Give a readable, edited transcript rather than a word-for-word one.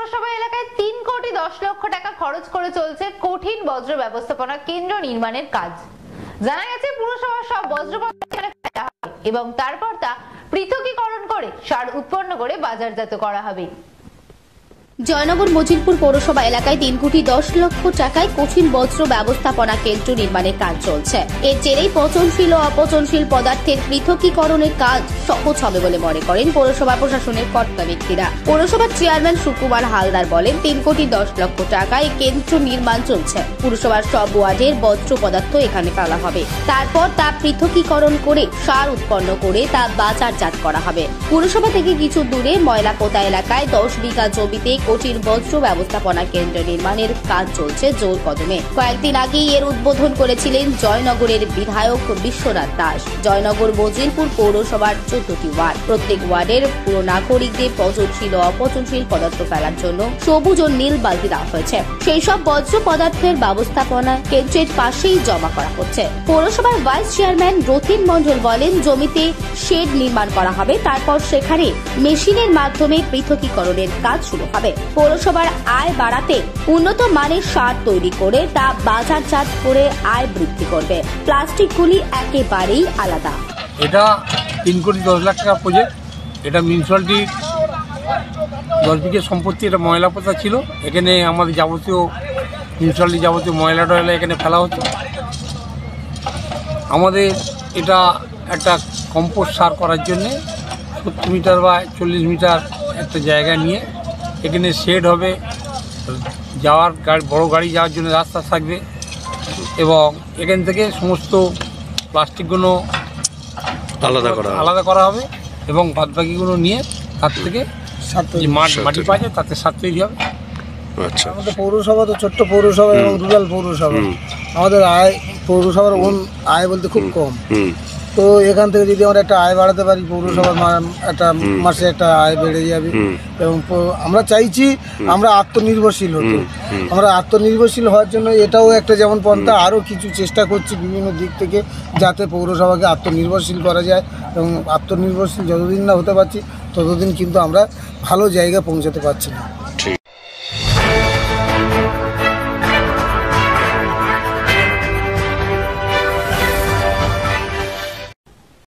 পৌরসভা এলাকায় 3 কোটি 10 লক্ষ টাকা খরচ করে চলছে কঠিন বজ্র ব্যবস্থাপনা কেন্দ্র নির্মাণের কাজ। জানা গেছে পুরসভার সব বজ্র এখানে ফেলা হবে এবং তারপর তা পৃথকীকরণ করে সার উৎপন্ন করে বাজারজাত করা হবে। জয়নগর মজিলপুর পৌরসভা এলাকায় 3 কোটি 10 লক্ষ টাকায় কঠিন বজ্র ব্যবস্থাপনা কেন্দ্র নির্মাণের কাজ চলছে। এর জেরেই পচনশীল ও অপচনশীল পদার্থের পৃথকীকরণের কাজ সহজ হবে বলে মনে করেন পৌরসভা প্রশাসনের কর্তা ব্যক্তিরা। পৌরসভার চেয়ারম্যান সুকুমার হালদার বলেন, 3 কোটি 10 লক্ষ টাকায় কেন্দ্র নির্মাণ চলছে। পুরসভার সব ওয়ার্ডের বজ্র পদার্থ এখানে ফেলা হবে, তারপর তা পৃথকীকরণ করে সার উৎপন্ন করে তা বাজারজাত করা হবে। পুরসভা থেকে কিছু দূরে ময়লাপোতা এলাকায় 10 বিঘা জমিতে কঠিন বজ্র ব্যবস্থাপনা কেন্দ্র নির্মাণের কাজ চলছে জোর কদমে। কয়েকদিন আগেই এর উদ্বোধন করেছিলেন জয়নগরের বিধায়ক বিশ্বনাথ দাস। জয়নগর মজিলপুর পৌরসভার 14টি ওয়ার্ড, প্রত্যেক ওয়ার্ডের পুরো নাগরিকদের পচনশীল ও অপচনশীল পদার্থ ফেলার জন্য সবুজ ও নীল বালতি দেওয়া হয়েছে। সেই সব বজ্র পদার্থের ব্যবস্থাপনা কেন্দ্রের পাশেই জমা করা হচ্ছে। পৌরসভার ভাইস চেয়ারম্যান রথিন মণ্ডল বলেন, জমিতে শেড নির্মাণ করা হবে, তারপর সেখানে মেশিনের মাধ্যমে পৃথকীকরণের কাজ শুরু হবে। পৌরসভার আয় বাড়াতে উন্নত মানের সার তৈরি করে তা বাজারজাত করে আয় বৃদ্ধি করবে। প্লাস্টিকগুলি একেবারেই আলাদা। এটা 3 কোটি 10 লাখ টাকা প্রজেক্ট। এটা মিউনিসিপ্যালিটি 10 বিঘে সম্পত্তি, এটা ময়লা পোতা ছিল। এখানে আমাদের যাবতীয় মিউনিসিপ্যালিটি যাবতীয় ময়লা টয়লা এখানে ফেলা হতো। আমাদের এটা একটা কম্পোস্ট সার করার জন্যে 70 মিটার বা 40 মিটার একটা জায়গা নিয়ে এখানে শেড হবে, যাওয়ার বড় গাড়ি যাওয়ার জন্য রাস্তা থাকবে এবং এখান থেকে সমস্ত প্লাস্টিকগুলো আলাদা করা হবে এবং বাদবাকিগুলো নিয়ে তার থেকে মাটি পাওয়া যায়, তাতে সার তৈরি হবে। আচ্ছা, আমাদের পৌরসভা তো ছোট্ট পৌরসভা এবং রুরাল পৌরসভা। আমাদের আয় পৌরসভার আয় বলতে খুব কম। তো এখান থেকে যদি আমরা একটা আয় বাড়াতে পারি, পৌরসভার একটা মাসে একটা আয় বেড়ে যাবে এবং আমরা চাইছি আমরা আত্মনির্ভরশীল হতে। আমরা আত্মনির্ভরশীল হওয়ার জন্য এটাও একটা যেমন পন্থা, আরও কিছু চেষ্টা করছি বিভিন্ন দিক থেকে যাতে পৌরসভাকে আত্মনির্ভরশীল করা যায় এবং আত্মনির্ভরশীল যতদিন না হতে পারছি ততদিন কিন্তু আমরা ভালো জায়গায় পৌঁছাতে পারছি না।